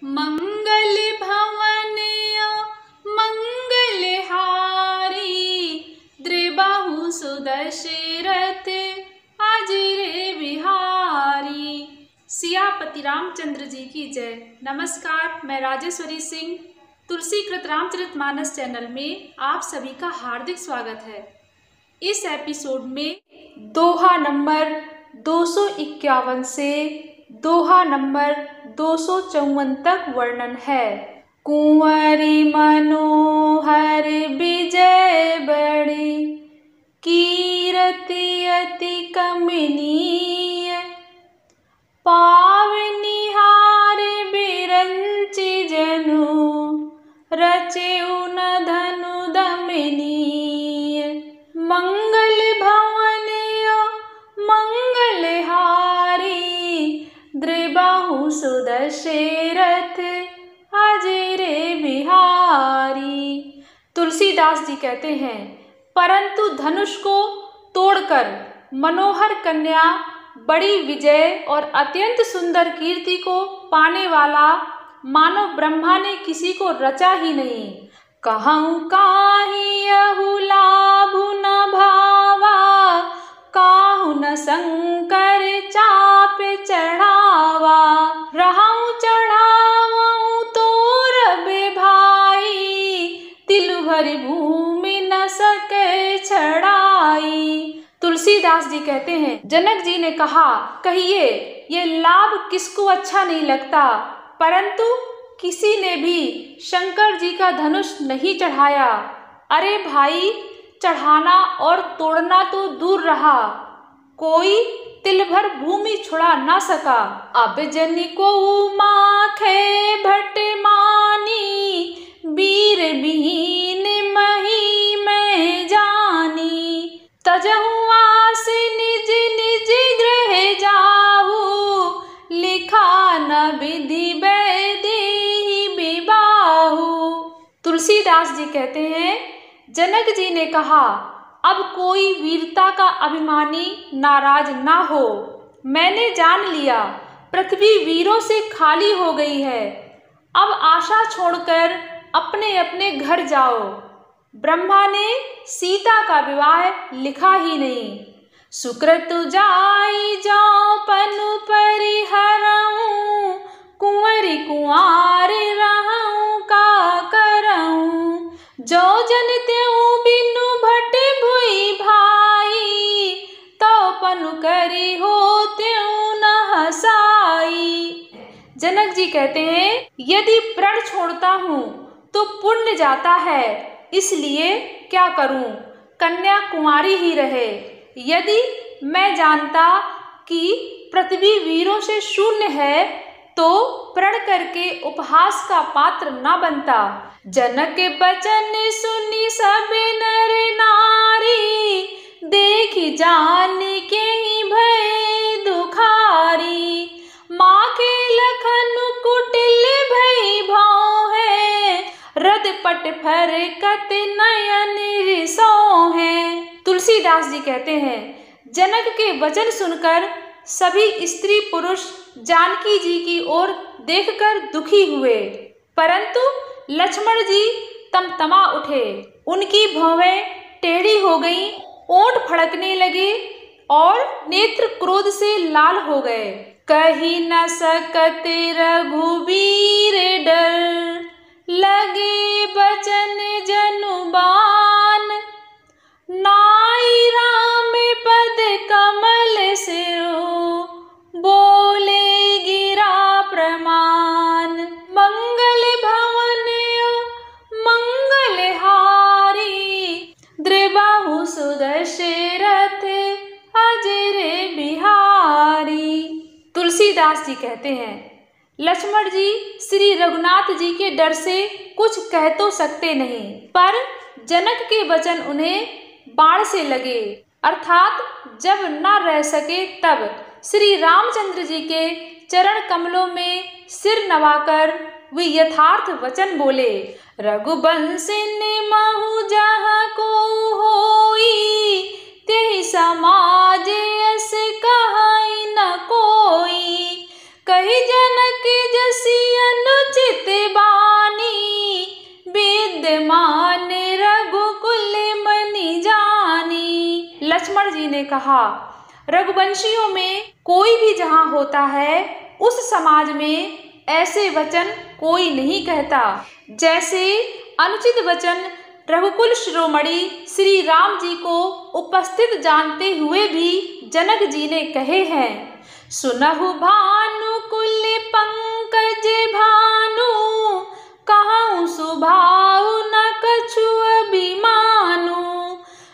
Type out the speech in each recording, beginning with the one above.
मंगल भवनय मंगलहारी द्रिबाहु सुदशरथ अजय बिहारी। सियापति रामचंद्र जी की जय। नमस्कार, मैं राजेश्वरी सिंह तुलसीकृत रामचरितमानस चैनल में आप सभी का हार्दिक स्वागत है। इस एपिसोड में दोहा नंबर 251 से दोहा नंबर 254 तक वर्णन है। कुंवरी मनोहर विजय बड़ी कीरति अति कमनीय पावनिहार बिरंचि जनु रचे उन धनु दमनीय। मंगल भवनय मंगलहारी द्रिबाहु सुदशरथ अजय बिहारी। तुलसीदास जी कहते हैं, परंतु धनुष को तोड़कर मनोहर कन्या बड़ी विजय और अत्यंत सुंदर कीर्ति को पाने वाला मानो ब्रह्मा ने किसी को रचा ही नहीं। कहूँ काहि यहु लाभु न भावा काहु न शंकर चाप चढ़ावा। रहूं चढ़ावूं तोर बेभाई तिलु भरी भूमि न सके छड़ाई। तुलसीदास जी कहते हैं, जनक जी ने कहा, कहिए ये लाभ किसको अच्छा नहीं लगता, परंतु किसी ने भी शंकर जी का धनुष नहीं चढ़ाया। अरे भाई, चढ़ाना और तोड़ना तो दूर रहा, कोई तिल भर भूमि छुड़ा ना सका। अब जन को माखे भट मानी वीर विहीन मही में जानी। तजहु आस निज निज गृह जाहु लिखा न विधि वैदेही विबाहु। तुलसीदास जी कहते हैं, जनक जी ने कहा, अब कोई वीरता का अभिमानी नाराज ना हो। मैंने जान लिया पृथ्वी वीरों से खाली हो गई है। अब आशा छोड़कर अपने अपने घर जाओ। ब्रह्मा ने सीता का विवाह लिखा ही नहीं। सुकृत जाई जाओ पनु परिहरऊं कुंवरी कुंवार रहूं का करऊं। जो जन त्यों बिनु भट भुई भाई तो पनु करी हो त्यों न हसाई। जनक जी कहते हैं, यदि प्रण छोड़ता हूँ तो पुण्य जाता है, इसलिए क्या करूं, कन्या कुंवारी ही रहे। यदि मैं जानता कि पृथ्वी वीरों से शून्य है तो प्रण करके उपहास का पात्र न बनता। जनक के बचन सुनी सब नर नारी देखी जान के ही भय दुखारी। माँ के लखन कुटिल भई भाव है रद पट फरकत नयन रिसो है। तुलसीदास जी कहते हैं, जनक के वचन सुनकर सभी स्त्री पुरुष जानकी जी की ओर देखकर दुखी हुए, परंतु लक्ष्मण जी तमतमा उठे। उनकी भौहें टेढ़ी हो गईं, ओंठ फड़कने लगे और नेत्र क्रोध से लाल हो गए। कही न सकत रघुवीर डर लगे बचन जनुबान। नाई राम पद कमल सिरो बोले गिरा प्रमाण। मंगल भवनय मंगलहारी द्रिबाहु सुदशरथ अजय बिहारी। तुलसीदास जी कहते हैं, लक्ष्मण जी श्री रघुनाथ जी के डर से कुछ कह तो सकते नहीं, पर जनक के वचन उन्हें बाण से लगे, अर्थात जब न रह सके तब श्री रामचंद्र जी के चरण कमलों में सिर नवाकर वे यथार्थ वचन बोले। रघुवंश निमहु जहाँ को होई तेहि समाज यस कहई न कोई। कही जनक जसी अनुच लक्ष्मण जी ने कहा, रघुवंशियों में कोई भी जहाँ होता है उस समाज में ऐसे वचन कोई नहीं कहता जैसे अनुचित वचन रघुकुल शिरोमणि श्री राम जी को उपस्थित जानते हुए भी जनक जी ने कहे हैं। सुनहु भानुकुल पंकज भानु, कहूँ सुभाऊ न कछु अभिमानु,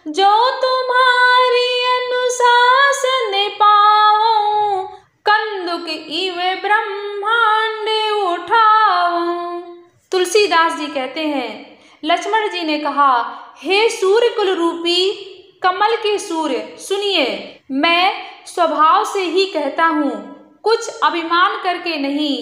जो तुम्हारी अनुशासन पाऊं, कंदुक इवे ब्रह्मांड उठाऊं। तुलसीदास जी कहते हैं, लक्ष्मण जी ने कहा, हे सूर्य कुल रूपी कमल के सूर्य, सुनिए, मैं स्वभाव से ही कहता हूँ, कुछ अभिमान करके नहीं।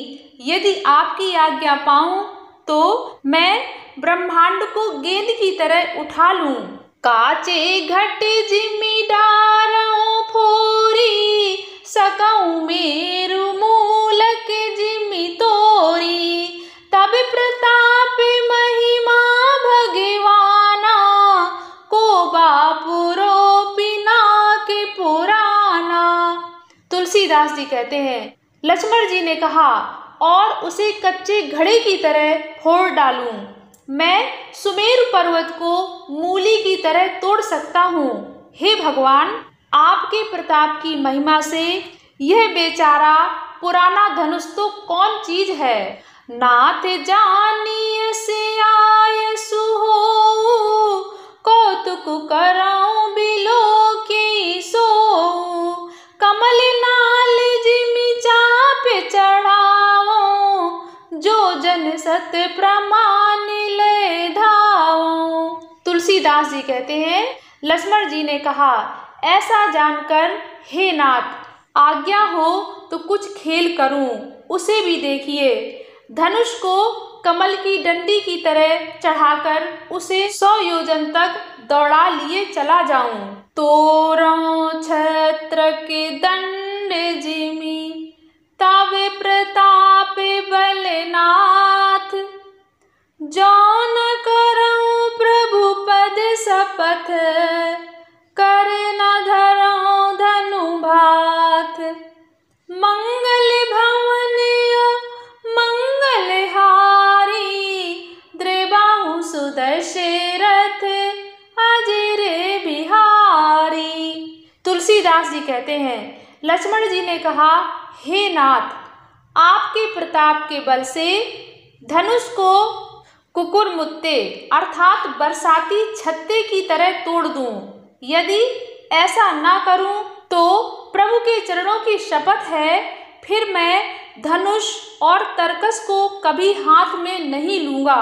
यदि आपकी आज्ञा पाऊं तो मैं ब्रह्मांड को गेंद की तरह उठा लूं। काचे घट जिमि डारऊं फोरी, सकऊं मेरु मूलक जिमि तोरी, तब प्रताप महिमा भगवाना, को बापुरो पिना के पुराना। तुलसीदास जी कहते हैं, लक्ष्मण जी ने कहा, और उसे कच्चे घड़े की तरह फोड़ डालूं। मैं सुमेरु पर्वत को मूली की तरह तोड़ सकता हूँ। हे भगवान, आपके प्रताप की महिमा से यह बेचारा पुराना धनुष तो कौन चीज है। नाथ जानिय से आयसु हो, कौतुक करऊं बिलो के सो, कमल नाल जिमि चाप चढ़ाऊं, जो जन सत प्रमाण ले धाऊं। तुलसीदास जी कहते हैं, लक्ष्मण जी ने कहा, ऐसा जानकर हे नाथ, आज्ञा हो तो कुछ खेल करूं। उसे भी देखिए, धनुष को कमल की डंडी की तरह चढ़ाकर उसे 100 योजन तक दौड़ा लिए चला जाऊं। तोरों छत्र के दंड जिमि, तब प्रताप बलनाथ, जौन करऊं प्रभु पद शपथ, कर न धरऊं धनु भात, मंगल भवन मंगल हारी, द्रेबाहु सुदशरथ अजर बिहारी। तुलसीदास जी कहते हैं, लक्ष्मण जी ने कहा, हे नाथ, आपके प्रताप के बल से धनुष को कुकुरमुत्ते अर्थात बरसाती छत्ते की तरह तोड़ दूं। यदि ऐसा ना करूं तो प्रभु के चरणों की शपथ है, फिर मैं धनुष और तरकस को कभी हाथ में नहीं लूंगा।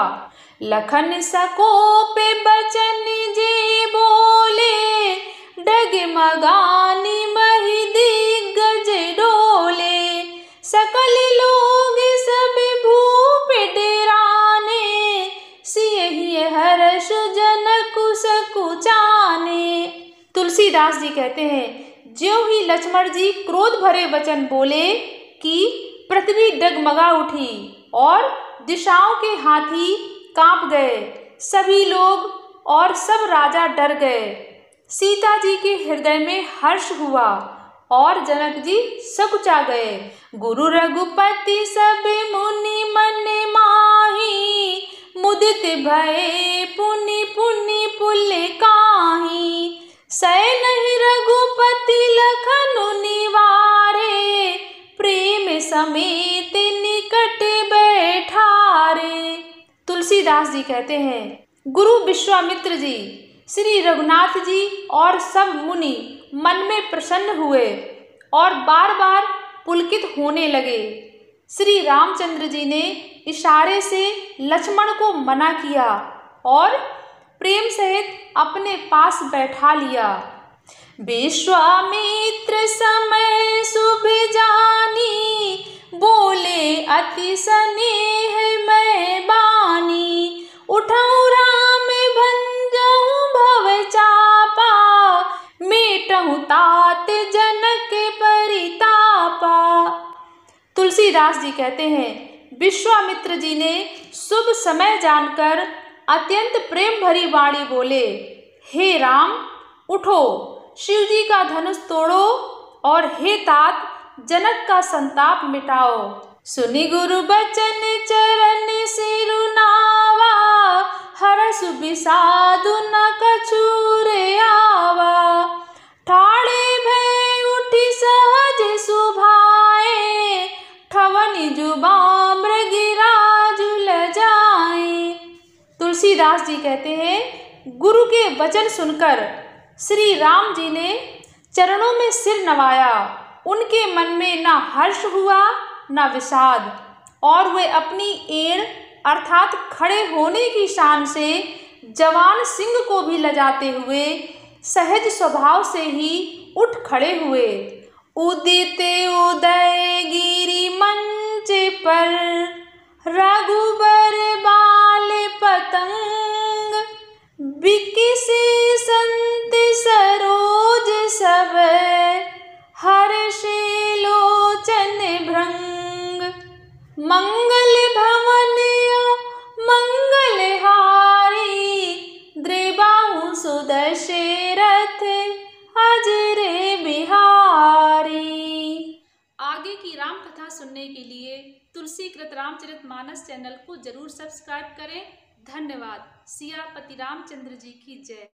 लखन सकोपे बचन जे बोले, डगमगानी महि दिग्गज डोले, सकल लोग सब भूप डेराने, सियहि हर्ष जनकु सकुचाने। तुलसीदास जी कहते हैं, ज्यों ही लक्ष्मण जी क्रोध भरे वचन बोले कि पृथ्वी डगमगा उठी और दिशाओं के हाथी कांप गए। सभी लोग और सब राजा डर गए। सीता जी के हृदय में हर्ष हुआ और जनक जी सकुचा गए। गुरु रघुपति सब मुनि मन माही, मुदित भये पुनि पुनि पुल काही, सै नहीं रघुपति लखनु निवारे, प्रेम समेत निकट बैठारे। तुलसीदास जी कहते हैं, गुरु विश्वामित्र जी, श्री रघुनाथ जी और सब मुनि मन में प्रसन्न हुए और बार बार पुलकित होने लगे। श्री रामचंद्र जी ने इशारे से लक्ष्मण को मना किया और प्रेम सहित अपने पास बैठा लिया। विश्वामित्र समय शुभ जानी, बोले अति स्नेह मैं बानी, उठाऊं राम भंजऊं भव चापा, मेटहूं तात जनक परितापा। तुलसीदास जी कहते हैं, विश्वामित्र जी ने शुभ समय जानकर अत्यंत प्रेम भरी वाणी बोले, हे राम, उठो, शिव जी का धनुष तोड़ो और हे तात जनक का संताप मिटाओ। सुनि गुरु बचन चरण सिरु नावा, हरष बिषादु न कछु रे आवा। ठाड़े भय उठी सहज सुभाए, ठवनि जुबा मृगिराज लजाए। तुलसीदास जी कहते हैं, गुरु के वचन सुनकर श्री राम जी ने चरणों में सिर नवाया। उनके मन में न हर्ष हुआ न विषाद, और वे अपनी एड़ अर्थात खड़े होने की शान से जवान सिंह को भी लजाते हुए सहज स्वभाव से ही उठ खड़े हुए। उदित उदय गिरि मंच पर, रघुबर बाल पतंग। बिकिसी संत सरोज सब, हर्षे लोचन भृंग। मंगल भवन मंगल हारी, द्रिबाहु सुदशरथ अजर बिहारी। आगे की राम कथा सुनने के लिए तुलसीकृत रामचरितमानस चैनल को जरूर सब्सक्राइब करें। धन्यवाद। सियापति रामचंद्र जी की जय।